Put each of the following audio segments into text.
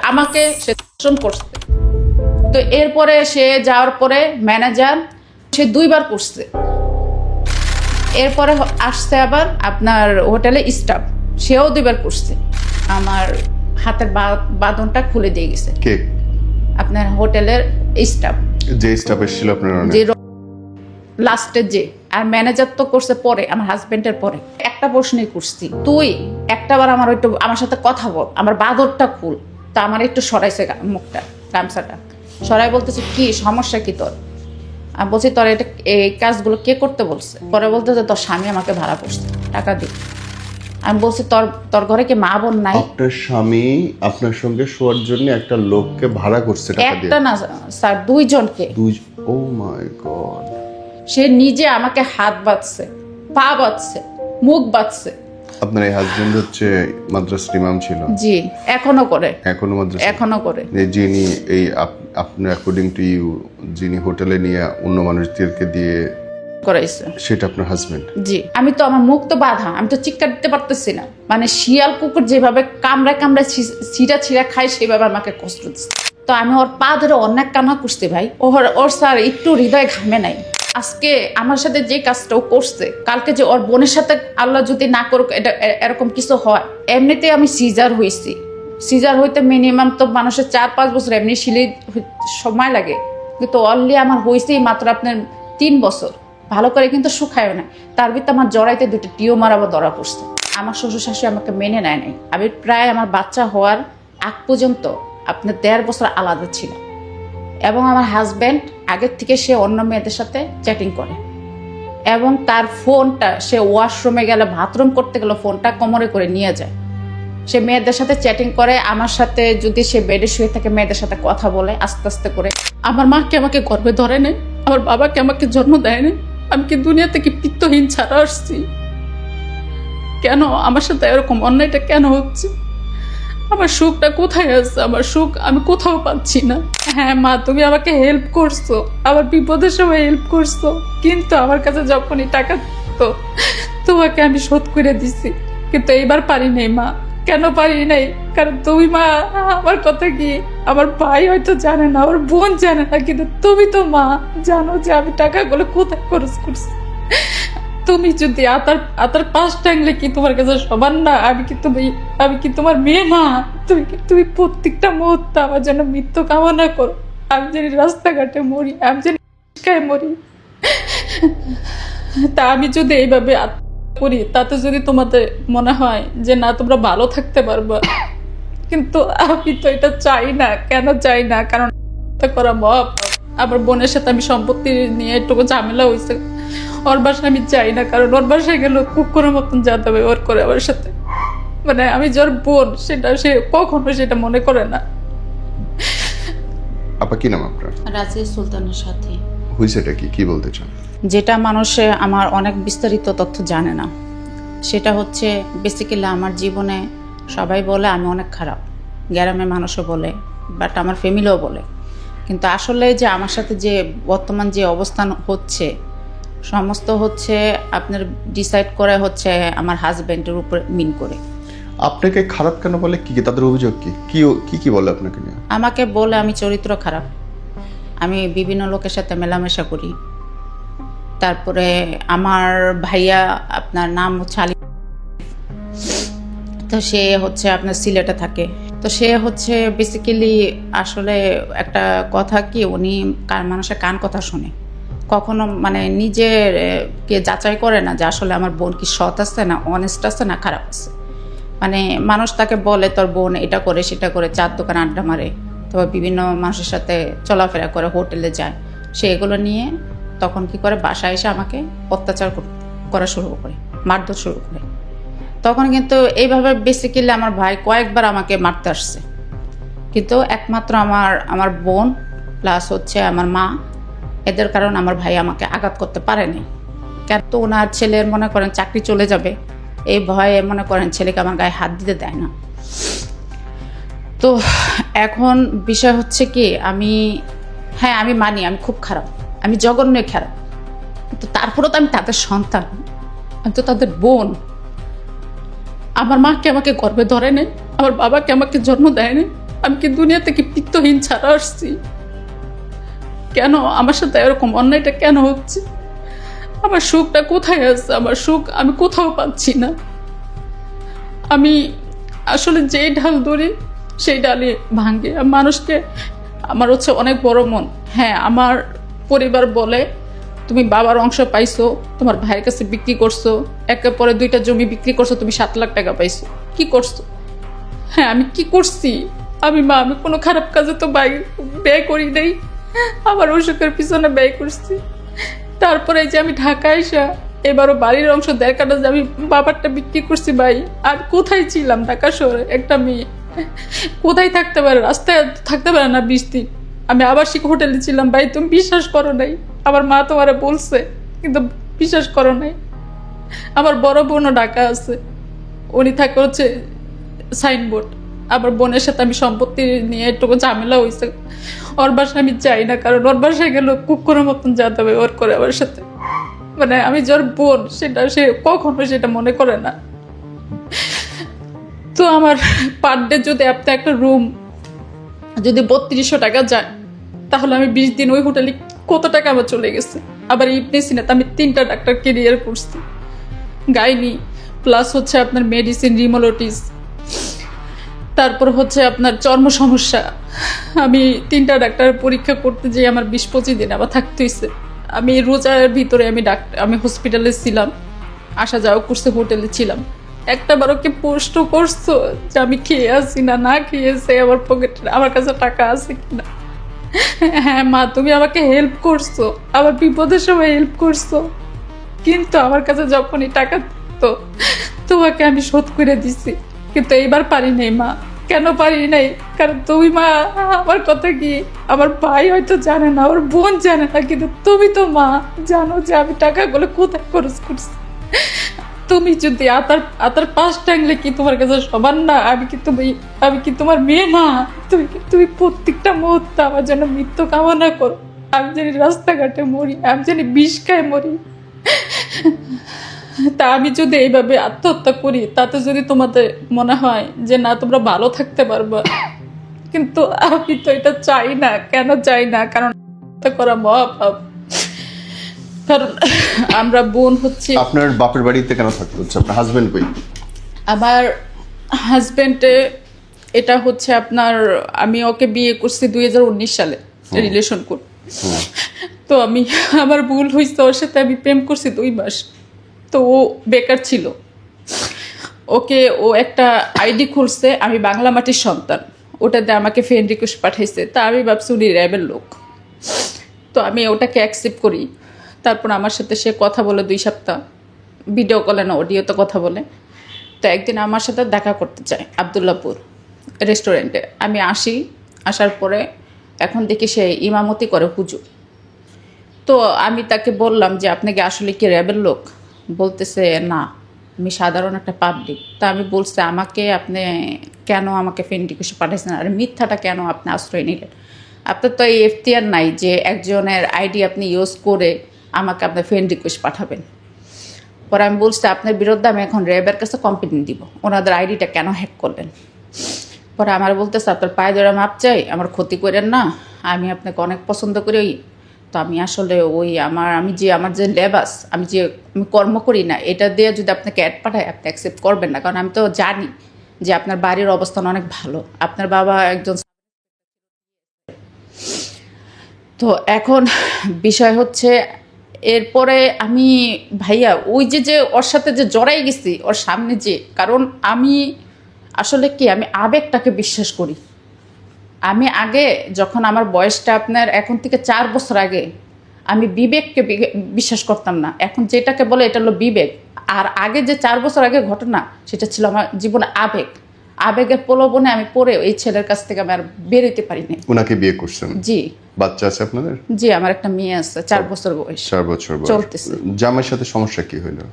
আমাকে সে ধর্ষণ করছে। তো এরপরে সে যাওয়ার পরে ম্যানেজার সে 2 বার করছে। এরপরে আসছে আবার আপনার হোটেলে স্টাফ, সেও 2 বার করছে। আমার হাতের বাঁধনটা খুলে দিয়ে গেছে। কে? আপনার হোটেলের স্টাফ, যে স্টাফ এসেছিল আপনার যে লাস্টে যে, আর ম্যানেজার তো করছে পরে, আমার হাজবেন্ডের পরে। একটা প্রশ্নই করছি, তুই একটাবার আমার সাথে কথা বল, আমার বাঁধনটা খুল। তা আমার একটু সরাইছে মুখটা, গামছাটা সরাই, বলতেছে কি সমস্যা কি তোর? আমি বলছি তোর এটা এই কাজগুলো কে করতে বলছে? পরে বলতেছে তোর স্বামী আমাকে ভাড়া করছে টাকা দিয়ে। আমি বলছি তোর ঘরে কি মা বোন নাই? আপনার স্বামী আপনার সঙ্গে শোয়ার জন্য একটা লোককে ভাড়া করছে টাকা দিয়ে? একটা না স্যার, 2 জনকে। ও মাই গড। সে নিজে আমাকে হাত বাঁধছে, পা বাঁধছে, মুখ বাঁধছে। আপনার এই হাজবেন্ড হচ্ছে মাদ্রাসার ইমাম ছিল? জি, এখনো করে। এখনো মাদ্রাসা? এখনো করে। যিনি এই আপনার অ্যাকর্ডিং টু ইউ যিনি হোটেলে নিয়ে অন্য মানুষদেরকে দিয়ে করাইছে, সেটা আপনার হাজবেন্ড? জি। আমি তো, আমার মুখ তো বাঁধা, আমি তো চিৎকার দিতে পারতেছি না। মানে শিয়াল কুকুর যেভাবে কামড়ায় কামড়ায় ছিঁড়া খায়, সেভাবে আমাকে কষ্ট দিচ্ছে। তো আমি ওর পা ধরে অনেক কান্না করছি ভাই। ওর স্যার একটু হৃদয় ঘামে নাই। আজকে আমার সাথে যে কাজটা ও করছে, কালকে যে ওর বোনের সাথে আল্লাহ যদি না করুক এটা এরকম কিছু হয়। এমনিতে আমি সিজার হয়েছি, সিজার হইতে মিনিমাম তো মানুষের 4-5 বছর এমনি সিলাই সময় লাগে, কিন্তু অলরেডি আমার হয়েছেই মাত্র আপনার 3 বছর। ভালো করে কিন্তু শুকায়ও না। তার ভিতরে আমার জড়াইতে 2টা টিউমার আবার ধরা পড়ছে। আমার শ্বশুর শাশুড়ি আমাকে মেনে নেয় নাই। আমি প্রায় আমার বাচ্চা হওয়ার আগ পর্যন্ত আপনার 1.5 বছর আলাদা ছিল। এবং আমার হাজব্যান্ড আগের থেকে সে অন্য মেয়েদের সাথে চ্যাটিং করে, এবং তার ফোনটা সে ওয়াশরুমে গেলে, বাথরুম করতে গেলে ফোনটা কোমরে করে নিয়ে যায়। সে মেয়েদের সাথে চ্যাটিং করে, আমার সাথে যদি সে বেডে শুয়ে থাকে মেয়েদের সাথে কথা বলে আস্তে আস্তে করে। আমার মাকে আমাকে গর্ভে ধরে নেই, আমার বাবাকে আমাকে জন্ম দেয় নাই। আমি কি দুনিয়া থেকে পিত্তহীন ছাড়া আসছি? কেন আমার সাথে এরকম অন্যায়টা কেন হচ্ছে? আমার সুখটা কোথায় আছে? আমার সুখ আমি কোথাও পাচ্ছি না। হ্যাঁ মা, তুমি আমাকে হেল্প করছো, আমার বিপদের সময় হেল্প করছো, কিন্তু আমার কাছে যখনই টাকা তো তোমাকে আমি শোধ করে দিছি, কিন্তু এইবার পারি নাই মা। কেন পারি নাই? কারণ তুমি মা, আমার কথা কি আমার ভাই হয়তো জানে না, আমার বোন জানে না, কিন্তু তুমি তো মা জানো যে আমি টাকাগুলো কোথায় খরচ করছি। তুমি যদি আতার পাশ টাঙলে কি তোমার কাছে সমান না? আমি কি তোমার মেয়ে না? তুমি প্রত্যেকটা মুহূর্তে আমার জন্য মৃত্যু কামনা করো। আমি জানি রাস্তাঘাটে মরি, আমি জানি মরি। তা আমি যদি এইভাবে করি, তাতে যদি তোমাদের মনে হয় যে না তোমরা ভালো থাকতে পারবা, কিন্তু আমি তো এটা চাই না। কেন চাই না? কারণ করা মহাপাপ। আমার বোনের সাথে আমি সম্পত্তি নিয়ে একটু ঝামেলা হয়েছে। ওর বাসায় আমি চাই না, কারণ ওর বাসায় গেলে কুকুরের মতন যাতে হবে ওর করে আমার সাথে। মানে আমি যার বোন সেটা সে কখনো সেটা মনে করে না। আপা কি নাম আপনার? রাজিয়া সুলতানের সাথে। হইছেটা কি বলতে চান? যেটা মানুষে আমার অনেক বিস্তারিত তথ্য জানে না, সেটা হচ্ছে বেসিক্যালি আমার জীবনে সবাই বলে আমি অনেক খারাপ, গ্রামের মানুষও বলে, বাট আমার ফ্যামিলিও বলে। কিন্তু আসলে যে আমার সাথে যে বর্তমান যে অবস্থান হচ্ছে, সমস্ত হচ্ছে আপনার ডিসাইড করে হচ্ছে আমার হাজব্যান্ডের উপরে মিন করে। আপনাকে খারাপ কেন বলে? কি তাদের অভিযোগ কি বলে আপনাকে নিয়ে? আমাকে বলে আমি চরিত্র খারাপ, আমি বিভিন্ন লোকের সাথে মেলামেশা করি। তারপরে আমার ভাইয়া, আপনার নাম হচ্ছে আলী, তো সে হচ্ছে আপনার সিলেটে থাকে। তো সে হচ্ছে বেসিক্যালি আসলে একটা কথা কি, উনি মানুষের কান কথা শুনে, কখনো মানে নিজের কে যাচাই করে না যে আসলে আমার বোন কি সৎ আছে না অনেস্ট আছে না খারাপ আছে। মানে মানুষ তাকে বলে তোর বোন এটা করে সেটা করে, 4 দোকান আড্ডা মারে, তো বিভিন্ন মানুষের সাথে চলাফেরা করে, হোটেলে যায়, সে এগুলো নিয়ে তখন কি করে বাসায় এসে আমাকে অত্যাচার করা শুরু করে, মারধর শুরু করে। তখন কিন্তু এইভাবে বেসিক্যালি আমার ভাই কয়েকবার আমাকে মারতে আসছে, কিন্তু একমাত্র আমার বোন প্লাস হচ্ছে আমার মা, এদের কারণ আমার ভাই আমাকে আঘাত করতে পারেনি। কেন তো ওনার ছেলের মনে করেন চাকরি চলে যাবে, এই ভয়ে মনে করেন ছেলেকে আমার গায়ে হাত দিতে দেয় না। তো এখন বিষয় হচ্ছে কি, আমি মানি আমি খুব খারাপ, আমি জঘন্য খারাপ, কিন্তু তারপরেও তো আমি তাদের সন্তান, আমি তো তাদের বোন। আমার মাকে আমাকে গর্ভে ধরে নেই, আমার বাবাকে আমাকে জন্ম দেয় নেই, আমি কি দুনিয়া থেকে পিত্তহীন ছাড়া আসছি? কেন আমার সাথে এরকম অন্যায়টা কেন হচ্ছে? আমার সুখটা কোথায় আছে? আমার সুখ আমি কোথাও পাচ্ছি না। আমি আসলে যেই ঢাল ধরি সেই ডালে ভাঙে। মানুষকে আমার হচ্ছে অনেক বড় মন। হ্যাঁ, আমার পরিবার বলে তুমি বাবার অংশ পাইছো, তোমার ভাইয়ের কাছে বিক্রি করছো, একের পরে 2টা জমি বিক্রি করছো, তুমি 7 লাখ টাকা পাইছো। কি করছো? হ্যাঁ, আমি কি করছি? আমি কোনো খারাপ কাজে তো ব্যয় করি নাই। আমার অসুখের পিছনে ব্যয় করছি। তারপরে এই যে আমি ঢাকায় এসে এবারও বাড়ির অংশ 1.5 কাঠা যে আমি বাবারটা বিক্রি করছি ভাই। আর কোথায় ছিলাম? ঢাকা শহরে একটা মেয়ে কোথায় থাকতে পারে? রাস্তায় থাকতে পারে না 20 দিন। আমি আবাসিক হোটেলে ছিলাম ভাই, তুমি বিশ্বাস করো নাই। আমার মা তোমারে বলছে কিন্তু বিশ্বাস করো নাই। আমার বড় বোনও ঢাকা আছে, উনি থাকে হচ্ছে সাইনবোর্ড। আমার বোনের সাথে আমি সম্পত্তি নিয়ে একটু ঝামেলা হয়েছে। ওর বাসায় আমি যাই না, কারণ ওর বাসায় গেলে কুকুরের মতন যেতে হবে ওর করে আমার সাথে। মানে আমি যার বোন সেটা সে কখনো সেটা মনে করে না। তো আমার পার ডে যদি আপনি একটা রুম যদি 3200 টাকা যায়, তাহলে আমি 20 দিন ওই হোটেলে কত টাকা আমার চলে গেছে। আবার ইবনে সিনাতে আমি 3টা ডাক্তার ক্যারিয়ার করছি, গাইনি প্লাস হচ্ছে আপনার মেডিসিন, রিমোলোটিস, তারপর হচ্ছে আপনার চর্ম সমস্যা। আমি 3টা ডাক্তারের পরীক্ষা করতে যেয়ে আমার 20-25 দিন আবার থাকতে হয়েছে। আমি রোজার ভিতরে আমি হসপিটালে ছিলাম, আসা যাওয়া করছে, হোটেলে ছিলাম। একটা বারো কি প্রশ্ন করছো যে আমি খেয়ে আসি না খেয়েছে, আমার পকেটে আমার কাছে টাকা আছে কিনা? হ্যাঁ মা, তুমি আমাকে হেল্প করছো, আমার বিপদের সময় হেল্প করছো, কিন্তু আমার কাছে যখনই টাকা তো তোমাকে আমি শোধ করে দিছি। কিন্তু এইবার পারি নাই মা। কেন পারি নাই? কারণ তুমি মা আমার কথা কি আমার ভাই হয়তো জানে না, ওর বোন জানে না, কিন্তু তুমি তো মা জানো যে আমি টাকাগুলো কোথায় খরচ করছি। তুমি যদি আতার পাশ টাঙলে কি তোমার কাছে সমান না? আমি কি তোমার মেয়ে না? তুমি প্রত্যেকটা মুহূর্তে আমার জন্য মৃত্যু কামনা করো। আমি জানি রাস্তাঘাটে মরি, আমি জানি বিষ খায় মরি। তা আমি যদি এইভাবে আত্মহত্যা করি, তাতে যদি তোমাদের মনে হয় যে না তোমরা ভালো থাকতে পারবা, কিন্তু আমি তো এটা চাই না। কেন চাই না? কারণ আত্মহত্যা করা মহাপাপ। কারণ আমরা বোন হচ্ছে। আপনার বাপের বাড়িতে কেন থাকতে হচ্ছে? আপনার হাজবেন্ড কই? আমার হাজবেন্ডে এটা হচ্ছে আপনার, আমি ওকে বিয়ে করছি 2019 সালে, রিলেশন করে। তো আমার ভুল হয়েছে, ওর সাথে আমি প্রেম করছি 2 মাস। তো ও বেকার ছিল, ও একটা আইডি খুলছে, আমি বাংলা মাটির সন্তান, ওটাতে আমাকে ফ্রেন্ড রিকোয়েস্ট পাঠাইছে। তা আমি ভাবছি উনি র্যাবের লোক, তো আমি ওটাকে অ্যাকসেপ্ট করি। তারপর আমার সাথে সে কথা বলে 2 সপ্তাহ, ভিডিও কলে না অডিওতে কথা বলে। তো একদিন আমার সাথে দেখা করতে চায় আবদুল্লাপুর রেস্টুরেন্টে। আমি আসার পরে এখন দেখি সে ইমামতি করে, হুজুর। তো আমি তাকে বললাম যে আপনি কি আসলে কি র্যাবের লোক? বলতেছে না, আমি সাধারণ একটা পাবলিক। তা আমি বলছি আপনি কেন আমাকে ফ্রেন্ড রিকোয়েস্ট পাঠাইছেন, আর মিথ্যাটা কেন আপনি আশ্রয় নিলেন? আপনার তো এই এখতিয়ার নাই যে একজনের আইডি আপনি ইউজ করে আমাকে আপনার ফ্রেন্ড রিকোয়েস্ট পাঠাবেন। পরে আমি বলছি আপনার বিরুদ্ধে আমি এখন র্যাবের কাছে কমপ্লেন দিব, ওনাদের আইডিটা কেন হ্যাক করলেন। পরে আমার বলতেছে আপনার পায়ে ধরে মাপ চাই, আমার ক্ষতি করেন না, আমি আপনাকে অনেক পছন্দ করি। তো আমি আসলে আমার যে লেবাস, আমি কর্ম করি না, এটা দিয়ে যদি আপনাকে অ্যাড পাঠাই আপনি অ্যাকসেপ্ট করবেন না। কারণ আমি তো জানি যে আপনার বাড়ির অবস্থান অনেক ভালো, আপনার বাবা একজন। তো এখন বিষয় হচ্ছে, এরপরে আমি ভাইয়া ওই যে ওর সাথে যে জড়াই গেছি ওর সামনে, যে কারণ আমি আসলে কি আমি আবেগটাকে বিশ্বাস করি। আমি আগে যখন আমার বয়সটা আপনার এখন থেকে 4 বছর আগে, আমি বিবেককে বিশ্বাস করতাম না। এখন যেটাকে বলে এটা হলো বিবেক। আর আগে যে 4 বছর আগে ঘটনা, সেটা ছিল আমার জীবনে আবেগের প্রলোভনে আমি পড়ে এই ছেলের কাছ থেকে আমি আর বেরোতে পারিনি। ওনাকে বিয়ে করছেন? জি। বাচ্চা আছে আপনাদের? জি, আমার একটা মেয়ে আছে, 4 বছর বয়স। 4 বছর বয়স চলতেছে। জামাইয়ের সাথে সমস্যা কি হইলো?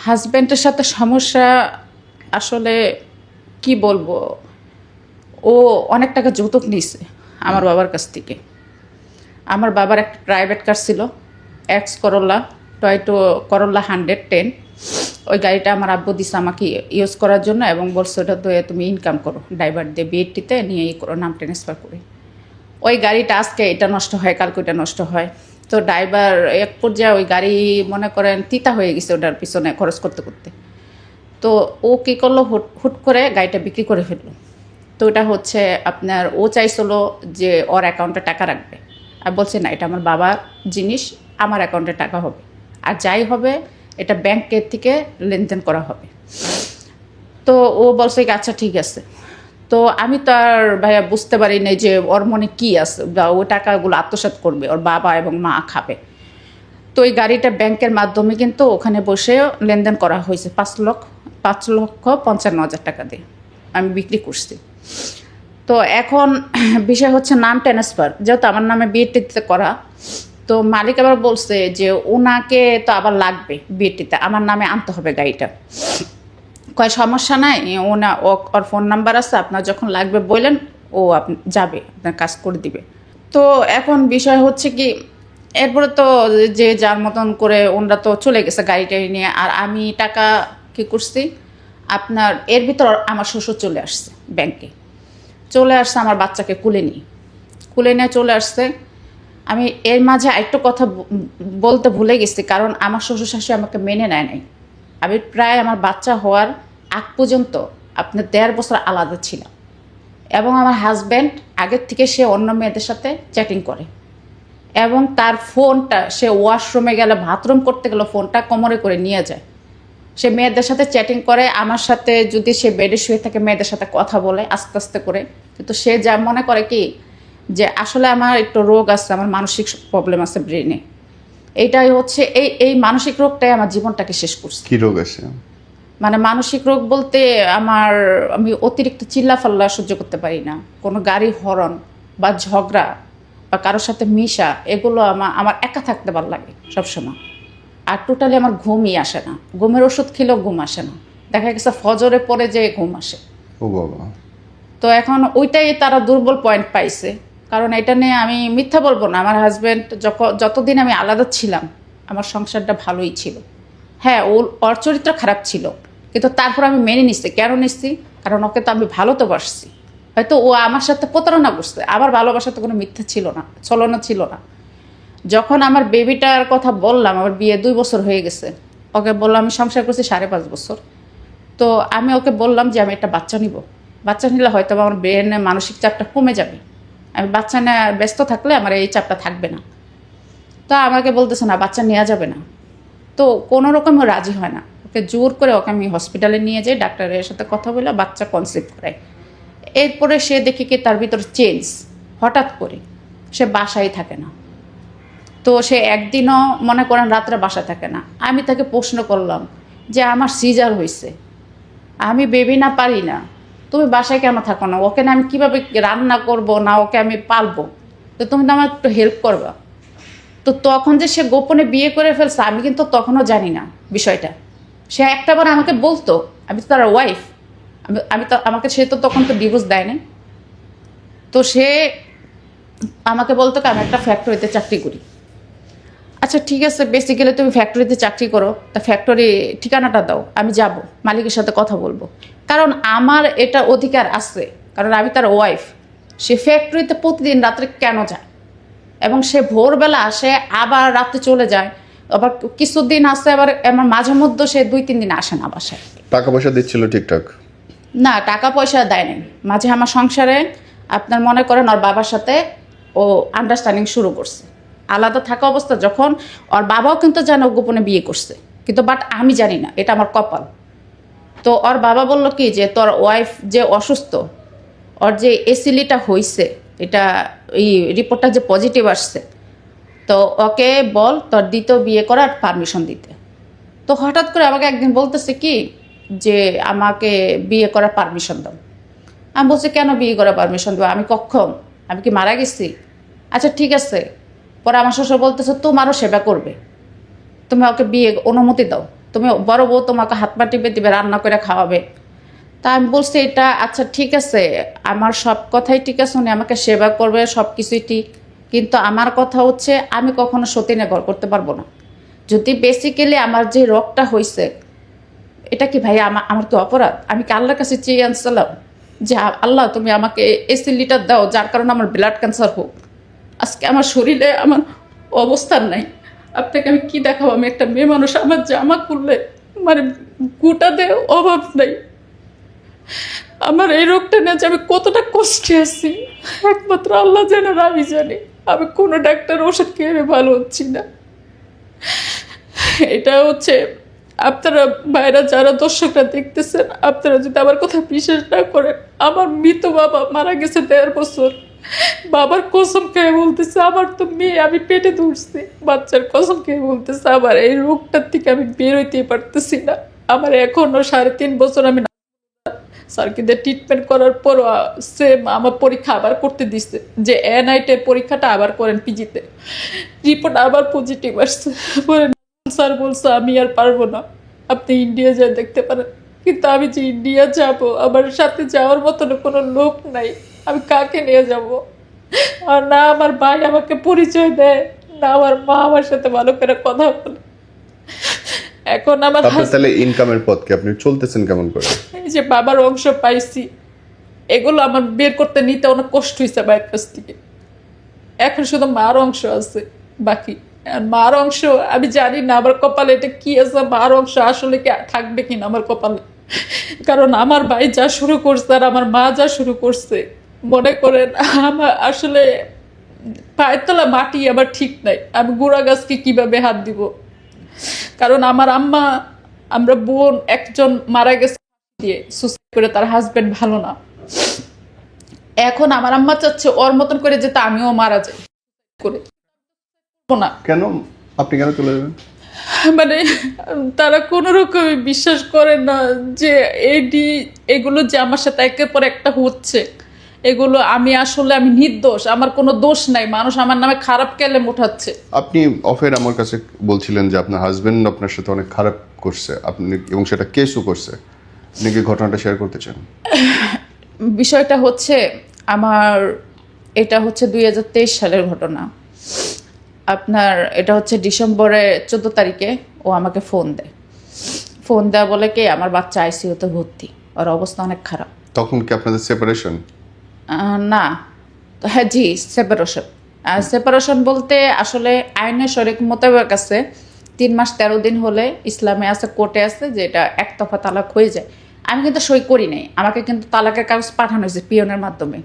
হাজব্যান্ডের সাথে সমস্যা আসলে কি বলবো, ও অনেক টাকা যৌতুক নিয়েছে আমার বাবার কাছ থেকে। আমার বাবার একটা প্রাইভেট কার ছিল, এক্স করোলা, টয়টো করোলা 110। ওই গাড়িটা আমার আব্বু দিছে আমাকে ইউজ করার জন্য এবং বলছে ওটা তো তুমি ইনকাম করো, ড্রাইভার দিয়ে বিএটিতে নিয়ে করো, নাম ট্রান্সফার করে। ওই গাড়িটা আজকে এটা নষ্ট হয়, কালকে ওইটা নষ্ট হয়। তো ড্রাইভার এক পর্যায়ে ওই গাড়ি মনে করেন তিতা হয়ে গেছে ওটার পিছনে খরচ করতে করতে। তো ও কী করলো, হুট করে গাড়িটা বিক্রি করে ফেললো। তো ওটা হচ্ছে আপনার ও চাইছিল যে ওর অ্যাকাউন্টে টাকা রাখবে, আর বলছে না, এটা আমার বাবার জিনিস, আমার অ্যাকাউন্টে টাকা হবে, আর যাই হবে এটা ব্যাংকের থেকে লেনদেন করা হবে। তো ও বলছে আচ্ছা ঠিক আছে। তো আমি তো আর ভাইয়া বুঝতে পারি নাই যে ওর মনে কী আছে, বা ও টাকাগুলো আত্মসাৎ করবে, ওর বাবা এবং মা খাবে। তো ওই গাড়িটা ব্যাংকের মাধ্যমে কিন্তু ওখানে বসে লেনদেন করা হয়েছে 5,55,000 টাকা দিয়ে আমি বিক্রি করছি। তো এখন বিষয় হচ্ছে নাম ট্রান্সফার, যেহেতু আমার নামে বিএটিতে করা। তো মালিক আবার বলছে যে ওনাকে তো আবার লাগবে বিএটিতে, আমার নামে আনতে হবে গাড়িটা। কয় সমস্যা নাই, ওর ফোন নাম্বার আছে, আপনার যখন লাগবে বললেন, ও যাবে, আপনার কাজ করে দিবে। তো এখন বিষয় হচ্ছে কি, এরপরে তো যে যার মতন করে ওনারা তো চলে গেছে গাড়িটাই নিয়ে। আর আমি টাকা কি করছি, আপনার এর ভিতর আমার শ্বশুর চলে আসছে ব্যাংকে, চলে আসছে আমার বাচ্চাকে কুলে নিয়ে চলে আসছে। আমি এর মাঝে একটু কথা বলতে ভুলে গেছি, কারণ আমার শ্বশুর শাশুড়ি আমাকে মেনে নেয় নাই। আমি প্রায় আমার বাচ্চা হওয়ার আগ পর্যন্ত আপনার 1.5 বছর আলাদা ছিলাম, এবং আমার হাজব্যান্ড আগের থেকে সে অন্য মেয়েদের সাথে চ্যাটিং করে, এবং তার ফোনটা সে ওয়াশরুমে গেলে, বাথরুম করতে গেলে ফোনটা কোমরে করে নিয়ে যায়। সে মেয়েদের সাথে চ্যাটিং করে, আমার সাথে যদি সে বেডে শুয়ে থাকে মেয়েদের সাথে কথা বলে আস্তে আস্তে করে। কিন্তু সে যা মনে করে কি যে আসলে আমার একটু রোগ আছে, আমার মানসিক প্রবলেম আছে ব্রেনে। এইটাই হচ্ছে এই মানসিক রোগটাই আমার জীবনটাকে শেষ করছে। কি রোগ আছে? মানে মানসিক রোগ বলতে আমি অতিরিক্ত চিল্লাফাল্লা সহ্য করতে পারি না, কোনো গাড়ি হরন বা ঝগড়া বা কারোর সাথে মিশা, এগুলো আমার একা থাকতে ভালো লাগে সবসময়। আর টোটালি আমার ঘুমই আসে না, ঘুমের ওষুধ খেলেও ঘুম আসে না, দেখা গেছে ফজরে পরে যে ঘুম আসে। ও বাবা। তো এখন ওইটাই তারা দুর্বল পয়েন্ট পাইছে, কারণ এটা নিয়ে আমি মিথ্যা বলবো না, আমার হাজব্যান্ড যতদিন আমি আলাদা ছিলাম আমার সংসারটা ভালোই ছিল। হ্যাঁ, ওর চরিত্র খারাপ ছিল, কিন্তু তারপর আমি মেনে নিচ্ছি। কেন নিচ্ছি? কারণ ওকে তো আমি ভালো তো বাসছি। হয়তো ও আমার সাথে প্রতারণা করছে, আমার ভালোবাসা তো কোনো মিথ্যা ছিল না, ছলনা ছিল না। যখন আমার বেবিটার কথা বললাম, আমার বিয়ে 2 বছর হয়ে গেছে, ওকে বললাম আমি সংসার করছি 5.5 বছর। তো আমি ওকে বললাম যে আমি একটা বাচ্চা নিব, বাচ্চা নিলে হয়তো আমার ব্রেনে মানসিক চাপটা কমে যাবে, আমি বাচ্চা নিয়ে ব্যস্ত থাকলে আমার এই চাপটা থাকবে না। তো আমাকে বলতেছে না, বাচ্চা নেওয়া যাবে না। তো কোনো রকমও রাজি হয় না, ওকে জোর করে ওকে আমি হসপিটালে নিয়ে যাই, ডাক্তারের সাথে কথা বলে বাচ্চা কনসিভ করাই। এরপরে সে দেখি কি তার ভিতর চেঞ্জ, হঠাৎ করে সে বাসায় থাকে না। তো সে একদিনও মনে করেন রাত্রে বাসায় থাকে না। আমি তাকে প্রশ্ন করলাম যে আমার সিজার হয়েছে, আমি বেবি না পারি না, তুমি বাসায় কেন থাকো না? ওকে না আমি কীভাবে রান্না করব, না ওকে আমি পালবো, তো তুমি তো আমার একটু হেল্প করবা। তো তখন যে সে গোপনে বিয়ে করে ফেলছে আমি কিন্তু তখনও জানি না বিষয়টা। সে একটাবার আমাকে বলতো, আমি তো তার ওয়াইফ, আমি তো সে তো তখন তো ডিভোর্স দেয়নি। তো সে আমাকে বলতো কি আমি একটা ফ্যাক্টরিতে চাকরি করি। আচ্ছা ঠিক আছে, বেসিক্যালি তুমি ফ্যাক্টরিতে চাকরি করো, তা ফ্যাক্টরি ঠিকানাটা দাও, আমি যাব, মালিকের সাথে কথা বলবো, কারণ আমার এটা অধিকার আছে, কারণ আমি তার ওয়াইফ। সে ফ্যাক্টরিতে প্রতিদিন রাত্রে কেন যায়, এবং সে ভোরবেলা আসে আবার রাতে চলে যায়, আবার কিছুদিন আসে, আবার আমার মাঝে মধ্যে সে 2-3 দিন আসে না বাসায়। টাকা পয়সা দিচ্ছিল ঠিকঠাক? না, টাকা পয়সা দেয় নাই। মাঝে আমার সংসারে আপনার মনে করেন ওর বাবার সাথে ও আন্ডারস্ট্যান্ডিং শুরু করছে, আলাদা থাকা অবস্থা যখন। ওর বাবাও কিন্তু জানে ও গোপনে বিয়ে করছে, কিন্তু বাট আমি জানি না, এটা আমার কপাল। তো ওর বাবা বলল কি যে তোর ওয়াইফ যে অসুস্থ, ওর যে এসিলিটা হয়েছে, এটা এই রিপোর্টটা যে পজিটিভ আসছে, তো ওকে বল তোর দ্বিতীয় বিয়ে করার পারমিশন দিতে। তো হঠাৎ করে আমাকে একদিন বলতেছে কি যে আমাকে বিয়ে করার পারমিশন দাও। আমি বলছি কেন বিয়ে করার পারমিশন দেবো, আমি কখন, আমি কি মারা গেছি? আচ্ছা ঠিক আছে। পরে আমার শ্বশুর বলতেছে তোমারও সেবা করবে, তুমি ওকে বিয়ে অনুমতি দাও, তুমি বড় বউ তোমাকে হাত পা টিপে দিবে, রান্না করে খাওয়াবে। তা আমি বলছি এটা আচ্ছা ঠিক আছে, আমার সব কথাই ঠিক আছে, উনি আমাকে সেবা করবে, সব কিছুই ঠিক, কিন্তু আমার কথা হচ্ছে আমি কখনো সতীনে ঘর করতে পারবো না। যদি বেসিক্যালি আমার যে রোগটা হয়েছে এটা কি ভাই আমার কি অপরাধ? আমি কি আল্লাহর কাছে চেয়ে আনছিলাম যে আল্লাহ তুমি আমাকে এসি লিটার দাও যার কারণে আমার ব্লাড ক্যান্সার হোক? আজকে আমার শরীরে আমার অবস্থান নাই। আপনাকে আমি কি দেখাবো? আমি একটা মেয়ে মানুষ, আমার জামা খুললে মানে গোটাতে অভাব নাই। আমার এই রোগটা নিয়ে যে আমি কতটা কষ্টে আছি একমাত্র আল্লাহ জানে, আমি জানি। আমি কোনো ডাক্তার ওষুধ খেয়ে আমি ভালো হচ্ছি না। এটা হচ্ছে আপনারা ভাইরা যারা দর্শকরা দেখতেছেন, আপনারা যদি আমার কথা বিশ্বাস না করেন, আমার মৃত বাবা মারা গেছে 1.5 বছর। বাবার কসম খেয়ে বলতেছে, আমার তো মেয়ে, আমি পেটে ধরছি, বাচ্চার কসম খেয়ে বলতেছে আমার এই রোগটার থেকে আমি বেরোইতেই পারতেছি না। আমার এখনো 3.5 বছর আমি সার্কিদের ট্রিটমেন্ট করার পরও সেম আমার পরীক্ষা আবার করতে দিচ্ছে যে এনআইটের পরীক্ষাটা আবার করেন পিজিতে। রিপোর্ট আবার পজিটিভ আসছে। পরে স্যার বলছে আমি আর পারবো না, আপনি ইন্ডিয়া যা দেখতে পারেন। কিন্তু আমি যে ইন্ডিয়া যাব, আমার সাথে যাওয়ার মতন কোনো লোক নাই, আমি কাকে নিয়ে যাব? আর না আমার ভাই আমাকে পরিচয় দেয়, না আমার মা আমার সাথে ভালো করে কথা বলে। এখন আমার তাহলে ইনকামের পথ কি, আপনি চলতেছেন কেমন করে? এই যে বাবার অংশ পাইছি, এগুলো আমার বের করতে নিতে অনেক কষ্ট হয়েছে মায়ের কাছ থেকে। এখন শুধু মার অংশ আছে বাকি। আর মার অংশ আমি জানি না আমার কপালে এটা কি আছে, মার অংশ আসলে কি থাকবে কিনা আমার কপালে। কারণ আমার ভাই যা শুরু করছে আর আমার মা যা শুরু করছে, মনে করেন আমার আসলে পায়ের তলা মাটি আমার ঠিক নাই। আমি গোড়া গাছকে কিভাবে হাত দিব? কারণ আমার আম্মা, আমরা বোন একজন মারা গেছে দিয়ে সুসাইড করে, তার হাজবেন্ড ভালো না। এখন আমার আম্মা চাচ্ছে ওর মতন করে যেতে আমিও মারা যাই করে না। কেন আপনি কেন চলে যাবেন? মানে তারা কোনো রকমই বিশ্বাস করে না যে এগুলো যে আমার সাথে একের পর একটা হচ্ছে, এগুলো আমি আসলে আমি নির্দোষ, আমার কোনো দোষ নাই। মানুষ আমার নামে খারাপ কেলেম উঠাচ্ছে। আপনি অফের আমার কাছে বলছিলেন যে আপনার হাজবেন্ড আপনার সাথে অনেক খারাপ করছে, আপনি এবং সেটা কেসও করছে। আপনি কি ঘটনাটা শেয়ার করতে চান? বিষয়টা হচ্ছে আমার, এটা হচ্ছে 2023 সালের ঘটনা। আপনার এটা হচ্ছে ডিসেম্বরে 14 তারিখে ও আমাকে ফোন দেয় বলে কি আমার বাচ্চা আইসিইউতে ভর্তি, ওর অবস্থা অনেক খারাপ। তখন কি আপনাদের সেপারেশন? না, হ্যাঁ জি সেপারেশন বলতে আসলে আইনে শরীক মোতাবেক আছে 3 মাস 13 দিন হলে ইসলামে আছে, কোর্টে আছে যে এটা একতরফা তালাক হয়ে যায়। আমি কিন্তু সই করি নাই, আমাকে কিন্তু তালাকের কাগজ পাঠানো হয়েছে পিয়নের মাধ্যমে,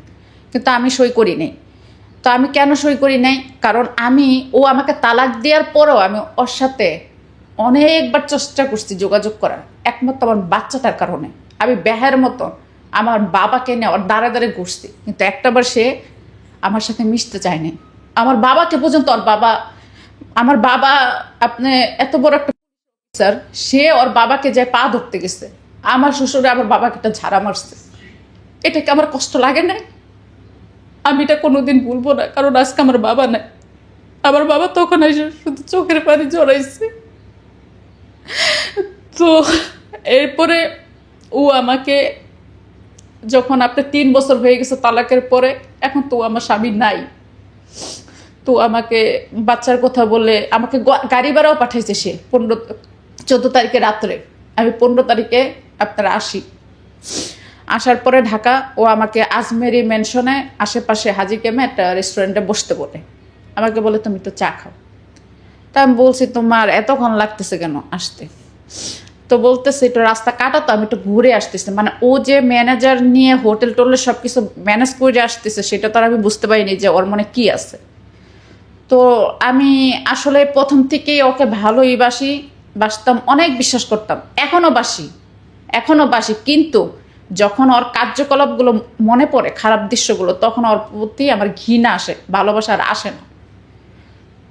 কিন্তু আমি সই করি নাই। তো আমি কেন সই করি নাই? কারণ ও আমাকে তালাক দেওয়ার পরেও আমি ওর সাথে অনেকবার চেষ্টা করছি যোগাযোগ করার, একমাত্র আমার বাচ্চাটার কারণে। আমি ব্যাহের মতন আমার বাবাকে নিয়ে ওর দাঁড়ে ঘুরছি, কিন্তু একটাবার সে আমার সাথে মিশতে চায়নি। আমার বাবাকে পর্যন্ত আমার বাবা আপনি এত বড় একটা স্যার, সে ওর বাবাকে যায় পা ধরতে গেছে। আমার শ্বশুরে আমার বাবাকে একটা ঝাড়া মারছে। এটা কি আমার কষ্ট লাগে না? আমি এটা কোনোদিন ভুলবো না, কারণ আজকে আমার বাবা নাই। আমার বাবা তখন এসে শুধু চোখের পানি জড়াইছে। তো এরপরে ও আমাকে যখন আপনার 3 বছর হয়ে গেছে তালাকের পরে, এখন তো আমার স্বামী নাই, তো আমাকে বাচ্চার কথা বলে আমাকে গাড়ি ভাড়াও পাঠাইছে সে 14 তারিখে রাত্রে। আমি 15 তারিখে আপনারা আসার পরে ঢাকা ও আমাকে আজমেরি মেনশনে আশেপাশে হাজি ক্যামে একটা রেস্টুরেন্টে বসতে বলে, আমাকে বলে তুমি তো চা খাও। তা আমি বলছি তোমার এতক্ষণ লাগতেছে কেন আসতে? তো বলতেছে একটু রাস্তা কাটা, তো আমি একটু ঘুরে আসতেছি। মানে ও যে ম্যানেজার নিয়ে হোটেল টোটেল সব কিছু ম্যানেজ করে আসতেছে, সেটা তো আর আমি বুঝতে পারিনি যে ওর মনে কি আছে। তো আমি আসলে প্রথম থেকেই ওকে ভালোই বাসতাম, অনেক বিশ্বাস করতাম, এখনো বাসি। কিন্তু যখন ওর কার্যকলাপগুলো মনে পড়ে, খারাপ দৃশ্যগুলো, তখন ওর প্রতি আমার ঘৃণা আসে, ভালোবাসা আর আসে না।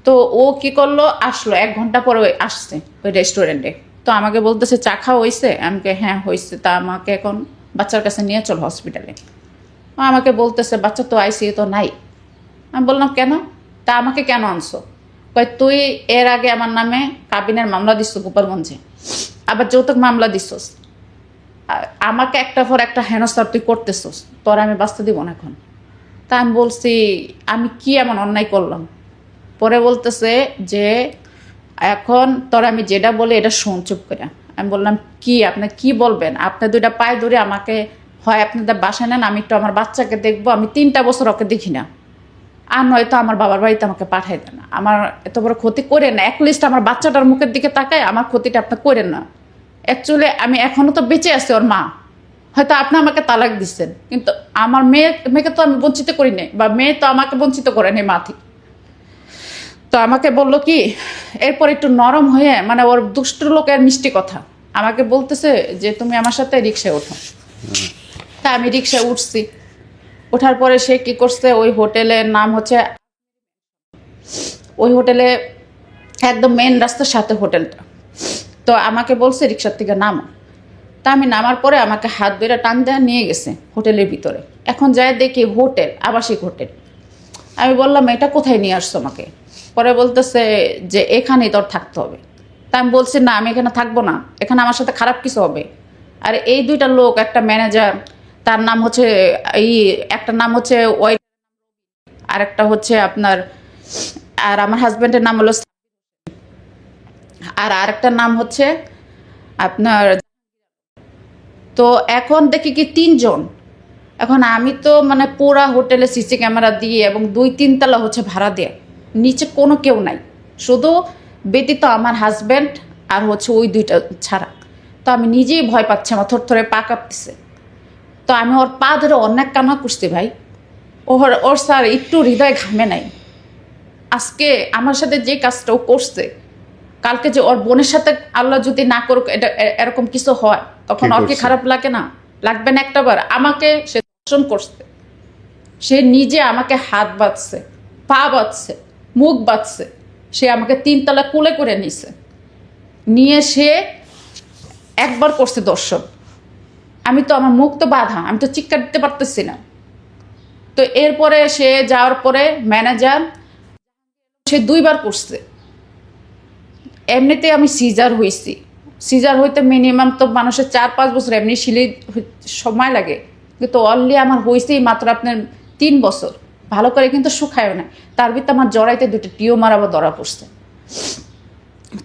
তো ও কি করলো, আসলো 1 ঘন্টা পরে আসছে ওই রেস্টুরেন্টে। তো আমাকে বলতেছে চা খাওয়া হয়েছে? আমাকে হ্যাঁ হয়েছে। তা আমাকে এখন বাচ্চার কাছে নিয়ে চল হসপিটালে। আমাকে বলতেছে বাচ্চা তো আইসিইউ তো নাই। আমি বললাম কেন? তা আমাকে কেন আনছো? কয় তুই এর আগে আমার নামে কাবিনের মামলা দিচ্ছ গোপালগঞ্জে, আবার যৌতুক মামলা দিচ্ছস, আমাকে একটা পর একটা হেনস্থার তুই করতেছস, তোর আমি বাঁচতে দিব না এখন। তা আমি বলছি আমি কি এমন অন্যায় করলাম? পরে বলতেছে যে এখন তোর আমি যেটা বলি এটা শোন চুপ করে। আমি বললাম কি আপনি কি বলবেন, আপনি দুইটা পায়ে ধরে আমাকে হয় আপনাদের বাসায় নেন, আমি একটু আমার বাচ্চাকে দেখবো, আমি 3টা বছর ওকে দেখি না, আর নয়তো আমার বাবার বাড়িতে আমাকে পাঠাই দেন। আমার এত বড় ক্ষতি করেন না, অ্যাটলিস্ট আমার বাচ্চাটার মুখের দিকে তাকায় আমার ক্ষতিটা আপনি করেন না। অ্যাকচুয়ালি আমি এখনো তো বেঁচে আছি, ওর মা, হয়তো আপনি আমাকে তালাক দিচ্ছেন, কিন্তু আমার মেয়েকে তো আমি বঞ্চিত করি নাই, বা মেয়ে তো আমাকে বঞ্চিত করে নেই মা থেকে। তো আমাকে বললো কি, এরপর একটু নরম হয়ে, মানে ওর দুষ্টু লোকের মিষ্টি কথা আমাকে বলতেছে যে তুমি আমার সাথে রিক্সায় ওঠো। তা আমি রিক্সায় উঠছি, ওঠার পরে সে কি করছে, ওই হোটেলের নাম হচ্ছে, ওই হোটেলে একদম মেন রাস্তার সাথে হোটেলটা। তো আমাকে বলছে রিক্সার থেকে নামো। তা আমি নামার পরে আমাকে হাত ধরে টান দেওয়া নিয়ে গেছে হোটেলের ভিতরে। এখন যাই দেখি হোটেল, আবাসিক হোটেল। আমি বললাম এটা কোথায় নিয়ে আসছো আমাকে? পরে বলতেছে যে এখানেই তোর থাকতে হবে। তা আমি বলছি না, আমি এখানে থাকবো না, এখানে আমার সাথে খারাপ কিছু হবে। আর এই দুইটা লোক, একটা ম্যানেজার, তার নাম হচ্ছে একটা নাম হচ্ছে ওয়াই, আর একটা হচ্ছে আপনার, আর আমার হাজব্যান্ডের নাম হলো, আর আরেকটার নাম হচ্ছে আপনার। তো এখন দেখি কি 3 জন। এখন আমি তো মানে পুরা হোটেলে সিসি ক্যামেরা দিয়ে এবং 2-3 তলা হচ্ছে ভাড়া দিয়ে, নিচে কোনো কেউ নাই, শুধু ব্যতীত আমার হাজব্যান্ড আর হচ্ছে ওই দুইটা ছাড়া। তো আমি নিজেই ভয় পাচ্ছি, আমার থরথরে পা কাঁপতেছে। তো আমি ওর পা ধরে অনেক কান্না করছি ভাই। ওর স্যার একটু হৃদয় ঘামে নাই। আজকে আমার সাথে যে কাজটা ও করছে, কালকে যে ওর বোনের সাথে আল্লাহ যদি না করুক, এটা এরকম কিছু হয়, তখন ওর কি খারাপ লাগে না? লাগবে না একটাবার? আমাকে সে দর্শন করছে, সে নিজে আমাকে হাত বাঁধছে, পা বাঁধছে, মুখ বাঁধছে, সে আমাকে 3 তলা কোলে করে নিছে, নিয়ে সে একবার করছে দর্শন। আমি তো, আমার মুখ তো বাঁধা, আমি তো চিৎকার দিতে পারতেছি না। তো এরপরে সে যাওয়ার পরে ম্যানেজার, সে 2বার করছে। এমনিতে আমি সিজার হয়েছি, সিজার হইতে মিনিমাম তো মানুষের 4-5 বছর এমনি সিলি সময় লাগে, কিন্তু অলরেডি আমার হয়েছেই মাত্র আপনার 3 বছর, ভালো করে কিন্তু শুকায়ও না। তার ভিতরে আমার জড়াইতে 2টা টিউমার আবার ধরা পড়ছে।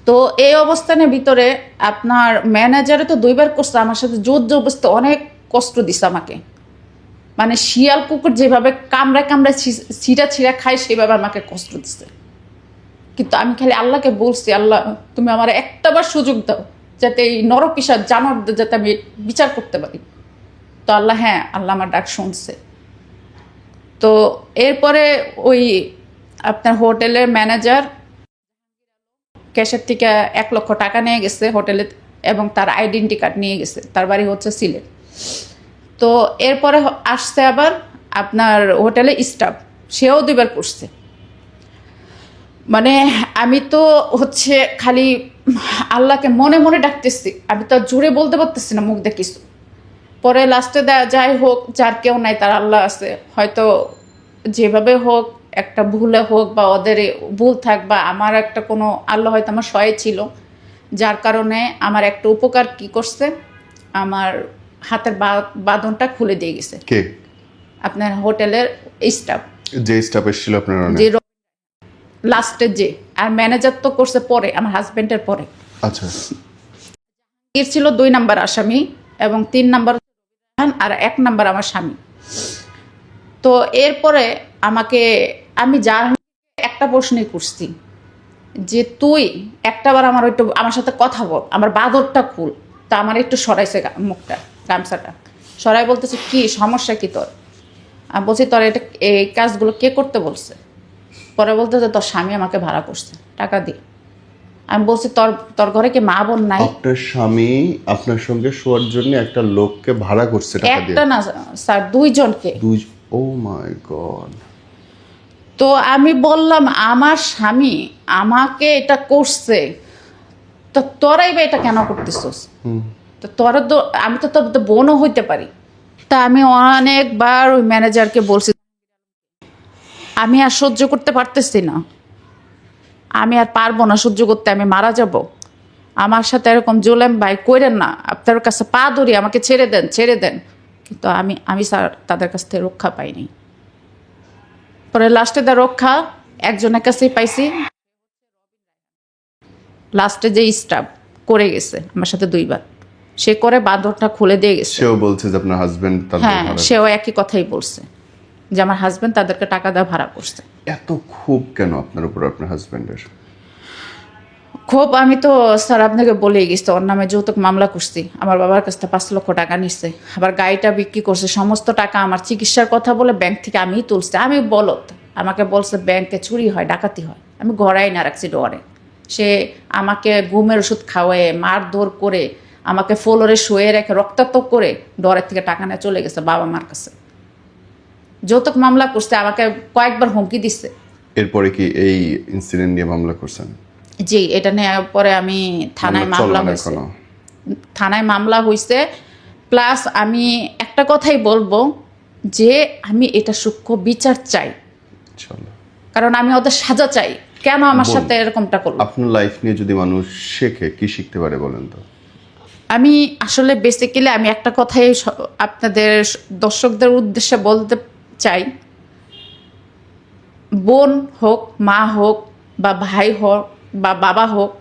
তো এই অবস্থানের ভিতরে আপনার ম্যানেজারে তো 2বার করছে, আমার সাথে জোর জবরদস্তি অনেক কষ্ট দিছে আমাকে, মানে শিয়াল কুকুর যেভাবে কামড়ায় কামড়ায় ছিঁড়া খায় সেভাবে আমাকে কষ্ট দিচ্ছে। কিন্তু আমি খালি আল্লাহকে বলছি, আল্লাহ তুমি আমার একটাবার সুযোগ দাও, যাতে এই নরপিশাচ জানোয়ারদের যাতে আমি বিচার করতে পারি। তো আল্লাহ, হ্যাঁ, আল্লাহ আমার ডাক শুনছে। তো এরপরে ওই আপনার হোটেলের ম্যানেজার ক্যাশের থেকে 1 লক্ষ টাকা নিয়ে গেছে হোটেলে, এবং তার আইডেন্টি কার্ড নিয়ে গেছে। তার বাড়ি হচ্ছে সিলেট। তো এরপরে আসছে আবার আপনার হোটেলে স্টাফ, সেও 2বার করছে। মানে আমি তো হচ্ছে খালি আল্লাহকে মনে মনে ডাকতেছি, আমি তো জোরে বলতে পারতেছি না মুখ দিয়ে কিছু। পরে লাস্টে যাই হোক, যার কেউ নাই তার আল্লাহ আছে, হয়তো যেভাবে হোক, একটা ভুলে হোক বা ওদের ভুল থাক, বা আমার একটা কোনো আল্লাহ হয়তো আমার সহায় ছিল, যার কারণে আমার একটা উপকার কি করছে, আমার হাতের বাঁধনটা খুলে দিয়ে গেছে। কে? আপনার হোটেলের স্টাফ, যে স্টাফ এসেছিল আপনার যে লাস্টে যে, আর ম্যানেজার তো করছে পরে, আমার হাজবেন্ডের পরে। আচ্ছা, এর ছিল 2 নাম্বার আসামি, এবং 3 নাম্বার আর 1 নাম্বার আমার স্বামী। তো এরপরে আমাকে, আমি যা একটা প্রশ্নই করছি যে তুই একটাবার আমার সাথে কথা বল, আমার বাদরটা খুল। তা আমার একটু সরাইছে মুখটা, গামছাটা সরাই, বলতেছে কি সমস্যা কি তোর? আমি বলছি তোর এটা এই কাজগুলো কে করতে বলছে? পরে বলতেছে তোর স্বামী আমাকে ভাড়া করছে টাকা দিয়ে। আমি বলছি তোর ঘরে কি মা বোন নাই? আপনার স্বামী আপনার সঙ্গে শোয়ার জন্য একটা লোককে ভাড়া করছে টাকা দিয়ে? একটা না স্যার, 2 জনকে। ও মাই গড। তো আমি বললাম আমার স্বামী আমাকে এটা করছে, তো তোরাই বা এটা কেন করতেছিস? তো তোরা তো, আমি তো তোর বোনও হইতে পারি। তা আমি অনেকবার ওই ম্যানেজারকে বলছি আমি আর সহ্য করতে পারতেছি না, আমি আর পারবো না সহ্য করতে, আমি মারা যাব। আমার সাথে এরকম জুলেম ভাই কইরেন না, আপনার কাছে পা ধরি, আমাকে ছেড়ে দেন, ছেড়ে দেন। কিন্তু আমি স্যার তাদের কাছ থেকে রক্ষা পাইনি। পরে লাস্টে রক্ষা একজনের কাছেই পাইছি, লাস্টে যে স্টাফ করে গেছে আমার সাথে 2 বার। সে করে বাঁধনটা খুলে দিয়ে গেছে। সেও বলছে যে আপনার হাজবেন্ড হ্যাঁ, সেও একই কথাই বলছে যে আমার হাজবেন্ড তাদেরকে টাকা দেওয়া ভাড়া করছে। এত ক্ষোভ কেন আপনার উপর আপনার হাজবেন্ডের? খুব আমি তো স্যার আপনাকে বলেই গেছি, ওর নামে যৌতুক মামলা করছি, আমার বাবার কাছ থেকে 5 লক্ষ টাকা নিচ্ছে, আবার গাড়িটা বিক্রি করছে, সমস্ত টাকা আমার চিকিৎসার কথা বলে ব্যাংক থেকে আমিই তুলছি। আমি বলত, আমাকে বলছে ব্যাংকে চুরি হয়, ডাকাতি হয়, আমি ঘরাই না রাখছি ডরে। সে আমাকে ঘুমের ওষুধ খাওয়ায় মারধর করে আমাকে ফ্লোরে শুয়ে রেখে রক্তাক্ত করে ডরের থেকে টাকা নিয়ে চলে গেছে বাবা মার কাছে। যৌতুক মামলা করছে, আমাকে কয়েকবার হুমকি দিচ্ছে। এরপরে কি এই ইনসিডেন্ট নিয়ে মামলা করছেন? জি, এটা নেওয়ার পরে আমি থানায় মামলা হয়েছে, থানায় মামলা হয়েছে। প্লাস আমি একটা কথাই বলবো যে আমি এটা সূক্ষ্ম বিচার চাই, কারণ আমি ওদের সাজা চাই। কেন আমার সাথে এরকমটা করলো? আপনার লাইফ নিয়ে যদি মানুষ শেখে, কি শিখতে পারে বলেন তো? আমি আসলে বেসিক্যালি আমি একটা কথাই আপনাদের দর্শকদের উদ্দেশ্যে বলতে চাই, বোন হোক, মা হোক, বা ভাই হোক, বা বাবা হোক,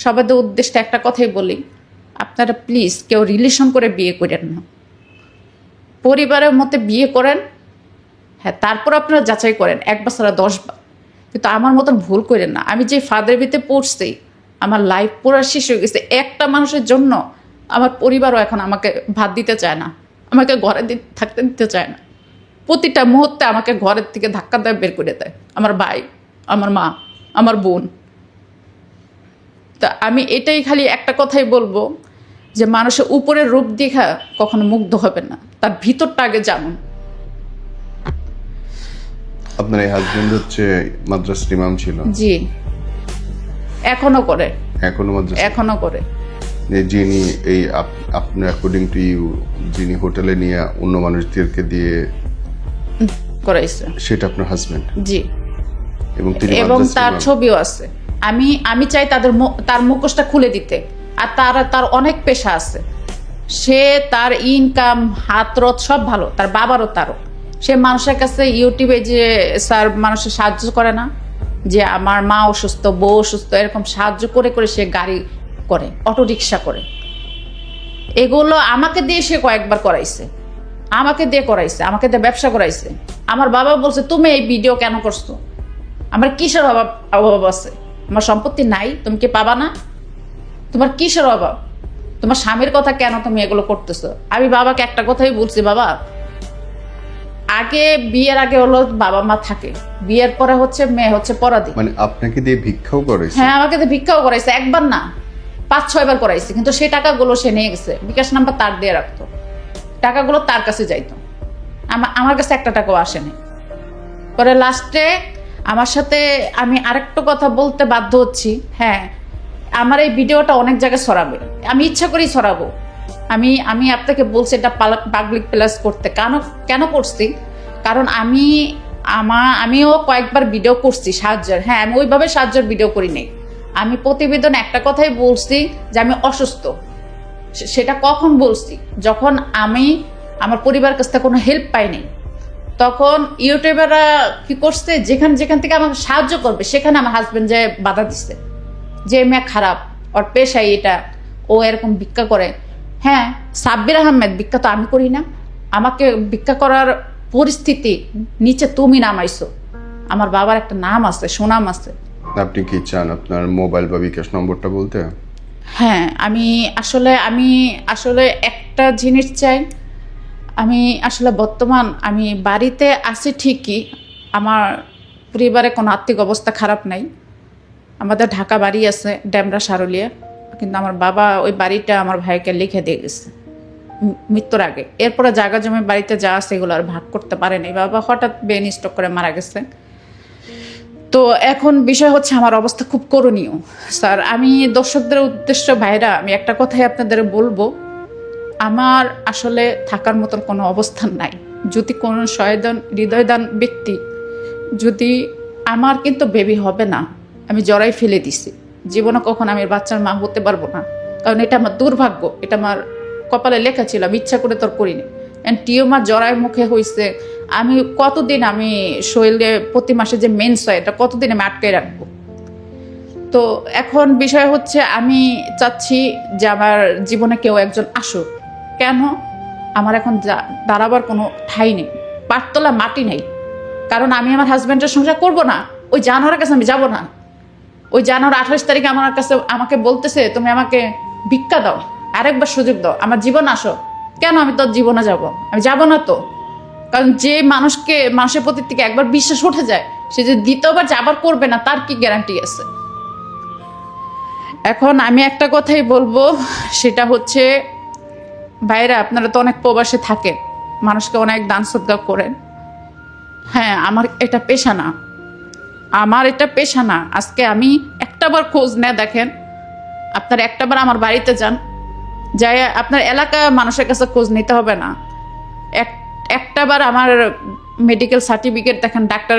সবাদের উদ্দেশ্যে একটা কথাই বলি, আপনারা প্লিজ কেউ রিলেশন করে বিয়ে করেন না। পরিবারের মধ্যে বিয়ে করেন, হ্যাঁ, তারপর আপনারা যাচাই করেন 1 বছর 10 বার, কিন্তু আমার মতন ভুল করেন না। আমি যে ফাদের ভিতরে পড়ছি, আমার লাইফ পুরো শেষ হয়ে গেছে। একটা মানুষের জন্য আমার পরিবারও এখন আমাকে ভাত দিতে চায় না, আমাকে ঘরে থাকতে দিতে চায় না। প্রতিটা মুহূর্তে আমাকে ঘরের থেকে ধাক্কা দেয়, বের করে দেয় আমার ভাই, আমার মা, আমার বোন। তা আমি এটাই খালি একটা কথাই বলবো যে মানুষের উপরের রূপ দেখা কখনো মুগ্ধ হবে না, তার ভিতরটা আগে জানুন। আপনার এই হাজবেন্ড হচ্ছে মাদ্রাসার ইমাম ছিল? জি, এখনো করে, এখনো করে। যিনি এই আপনার অ্যাকর্ডিং টু ইউ যিনি হোটেলে নিয়ে অন্য মানুষদেরকে দিয়ে করাইছে, সেটা আপনার হাজবেন্ড? জি, এবং তার ছবিও আছে। আমি চাই তার মুখোশটা খুলে দিতে। আর তার অনেক পেশা আছে, সে তার ইনকাম হাতরত সব ভালো, তার বাবারও তারও। সে মানুষের কাছে ইউটিউবে যে স্যার মানুষের সাহায্য করে না, যে আমার মা অসুস্থ, বউ অসুস্থ, এরকম সাহায্য করে করে সে গাড়ি করে, অটো রিক্সা করে। এগুলো আমাকে দিয়ে সে কয়েকবার করাইছে, আমাকে দিয়ে আমাকে দিয়ে ব্যবসা করাইছে। আমার বাবা বলছে তুমি এই ভিডিও কেন করছো? আমার কিসের অভাব আছে? আমার সম্পত্তি নাই, তুমি কি পাবা না? তোমার কিসের অভাব? তোমার স্বামীর কথা কেন তুমি এগুলো করতেছো? আমি বাবাকে একটা কথাই বলছি, বাবা বিয়ের আগে হলো বাবা মা থাকে, বিয়ের পরে হচ্ছে মেয়ে হচ্ছে পরাধীন। মানে আপনাকে দিয়ে ভিক্ষাও করাইছে? হ্যাঁ, আমাকে দিয়ে ভিক্ষাও করাইছে, একবার না 5-6 বার করাইছে। কিন্তু সেই টাকাগুলো সে নিয়ে গেছে, বিকাশ নাম্বার তার দিয়ে রাখতো, টাকাগুলো তার কাছে যাইতো, আমার কাছে 1 টাকাও আসেনি। পরে লাস্টে আমার সাথে আমি আরেকটা কথা বলতে বাধ্য হচ্ছি। হ্যাঁ, আমার এই ভিডিওটা অনেক জায়গায় ছড়াবে, আমি ইচ্ছা করেই ছড়াবো। আমি আপনাকে বলছি এটা পাবলিক প্লেস করতে। কেন করছি? কারণ আমিও কয়েকবার ভিডিও করছি সাহায্যের। হ্যাঁ, আমি ওইভাবে সাহায্যের ভিডিও করি নাই। আমি প্রতিবেদন একটা কথাই বলছি যে আমি অসুস্থ। সেটা কখন বলছি? যখন আমি আমার পরিবারের কাছ থেকে কোনো হেল্প পাইনি। তখন ইউটিউবাররা কি করছে, যেখান থেকে আমাকে সাহায্য করবে সেখানে আমার হাজবেন্ড যে বাধা দিচ্ছে, যে মেয়ে খারাপ, ওর পেশাই এটা, ও এরকম ভিক্ষা করে। হ্যাঁ, সাব্বির আহমেদ ভিক্ষা তো আমি করি না, আমাকে ভিক্ষা করার পরিস্থিতি নিচে তুমি নামাইছো। আমার বাবার একটা নাম আছে, সুনাম আছে। আপনি কি চান আপনার মোবাইল বা বিকাশ নম্বরটা বলতে? হ্যাঁ, আমি আসলে একটা জিনিস চাই। আমি আসলে বর্তমান আমি বাড়িতে আছি ঠিকই, আমার পরিবারে কোনো আর্থিক অবস্থা খারাপ নাই। আমাদের ঢাকা বাড়ি আছে, ড্যামরা সারুলিয়া, কিন্তু আমার বাবা ওই বাড়িটা আমার ভাইকে লিখে দিয়ে গেছে মৃত্যুর আগে। এরপরে জায়গা জমি বাড়িতে যা আছে এগুলো আর ভাগ করতে পারেনি। বাবা হঠাৎ ব্রেন স্ট্রোক করে মারা গেছে। তো এখন বিষয় হচ্ছে আমার অবস্থা খুব করুণীয়। স্যার, আমি দর্শকদের উদ্দেশ্য ভাইরা আমি একটা কথাই আপনাদের বলবো, আমার আসলে থাকার মতন কোনো অবস্থান নাই। যদি কোনো হৃদয়দান ব্যক্তি, যদি আমার কিন্তু বেবি হবে না, আমি জড়াই ফেলে দিছি, জীবনে কখন আমি বাচ্চার মা হতে পারবো না, কারণ এটা আমার দুর্ভাগ্য, এটা আমার কপালে লেখা ছিল, আমি ইচ্ছা করে তোর করিনি। টিউমার জরায় মুখে হয়েছে। আমি কতদিন আমি শরীরে প্রতি মাসে যে মেন্স হয় এটা কতদিন আমি আটকে রাখবো? তো এখন বিষয় হচ্ছে আমি চাচ্ছি যে আমার জীবনে কেউ একজন আসুক। কেন? আমার এখন দাঁড়াবার কোনো ঠাঁই নেই, পাটতলা মাটি নেই। কারণ আমি আমার হাজব্যান্ডের সংসার করব না, ওই জানোয়ারের কাছে আমি যাব না। ওই জানোয়ার 28 তারিখে আমার কাছে আমাকে বলতেছে তুমি আমাকে ভিক্ষা দাও, আরেকবার সুযোগ দাও, আমার জীবন আসো। কেন আমি তোর জীবনে যাব? আমি যাব না তো। কারণ যে মানুষের প্রতি থেকে একবার বিশ্বাস উঠে যায়, সে যে দ্বিতীয়বার যাবার করবে না তার কি গ্যারান্টি আছে? এখন আমি একটা কথাই বলবো, সেটা হচ্ছে ভাইরা, আপনারা তো অনেক প্রবাসে থাকেন, মানুষকে অনেক দান সদ্গা করেন। হ্যাঁ, আমার এটা পেশা না, আমার এটা পেশা না। আজকে আমি একটাবার খোঁজ নেয় দেখেন, আপনার একটাবার আমার বাড়িতে যান, যাই আপনার এলাকার মানুষের কাছে খোঁজ নিতে হবে না, একটাবার আমার মেডিকেল সার্টিফিকেট দেখেন, ডাক্তার